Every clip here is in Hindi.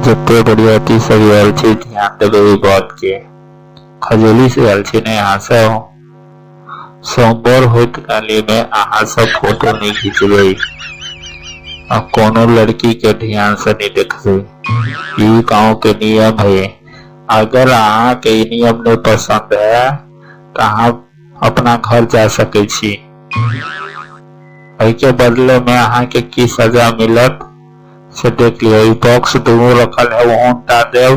जते बरियाती सब आयल छै ध्यान देबै ओहि बात के। खजूली से आयल छी ने अहाँ सब। सोमवार होइत काली में अहाँ सब फोटो नहीं खींचबै आ कोनो लड़की के ध्यान से नहीं देखबै। ई गांव के नियम है। अगर अहाँ के ई नियम नहीं पसंद है तो अहाँ अपना घर जा सकै छी। एहि के बदले में अहाँ के की सजा मिलत से देख लियो। ई बॉक्स दूगो रखल है वो उठा देव।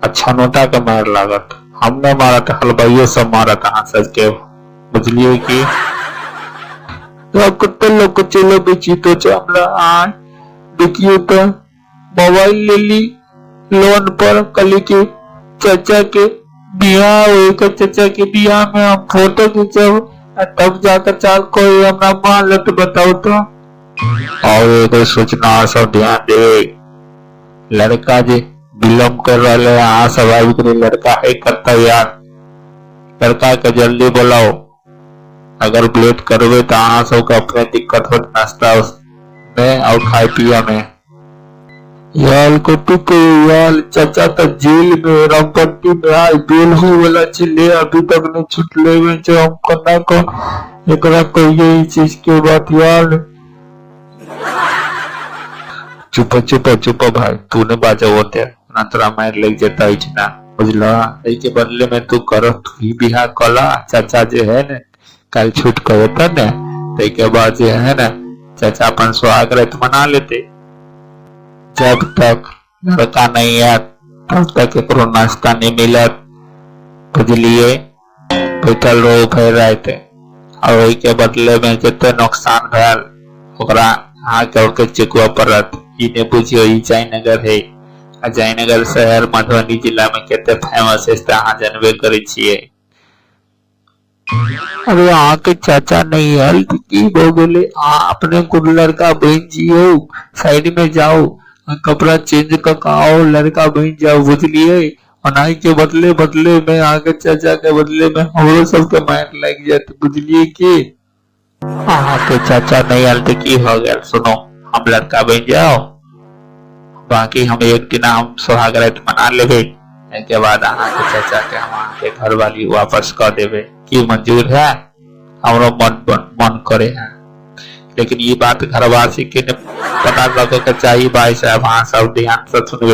अच्छा नोटा के मार लागत। हमने मारत हलवाइये सब मारत अहाँ सबके। बुझलिए की कुत्ते लोग चलो बेची तो चामला आए देखिए तो मोबाइल ले ली लोन पर। कल के चाचा के बियाह होगा। चाचा के बियाह में हम फोटो खींचब तब जाकर चाल कोई हमरा मान लट बताओ तो। और एगो सूचना सब ध्यान दे। लड़का जे विलम्ब कर रहा है अहाँ सब आबि के लड़का है करता यार। लड़का के जल्दी बुलाओ। अगर लेट करवे तो अहाँ सब के अपने दिक्कत हो नाश्ता में और खाए पिया में। यार कटु के यार चाचा तो जेल में रामपट्टी में आए बेल हो वाला छिले अभी तक नहीं छुटले में जो हम करना को एकरा कहिए इस चीज के बात यार। चुप चुप चुप भाई तूने बाजा होते ना तोरा मार लग जाता इतना बुझला। के बदले में तू करो तू ही बिहार कला। चाचा जो है न कल छूट करे था न ते के बाद जो है न चाचा अपन सुहाग रात मना लेते। जब तक लड़का नहीं है तब तक एक नाश्ता नहीं मिलत। बुझलिए बैठल रहो भर रात और वही के बदले में जितने नुकसान भैल ओकरा अहाँ के चुकवा पड़त। ई ने बुझियो ई जयनगर है। जयनगर शहर मधुबनी जिला में केते फेमस है अहाँ जानबे करे छिए। अरे अहाँ के चाचा नहीं आयल की हो गेले। अपने को लड़का बहन जियो साइड में जाओ कपड़ा चेंज कर आओ लड़का बहन जाओ। बुझलिए अनाई के बदले बदले में आगे चाचा के बदले में हमरो सबके मार लग जाते। बुझलिए की अहाँ के चाचा नहीं आयल तो की हो गया। सुनो हम लड़का बन जाओ बाकी हम एक दिन हम सुहाग रात मना लेबे। के बाद अहाँ के चाचा के हम अहाँ के घर वाली वापस कर देबे। की मंजूर है? हमरो मन करे है लेकिन ये बात घरवासी के पता लगे के चाहिए। भाई साहब अहाँ सब ध्यान से सुनबे।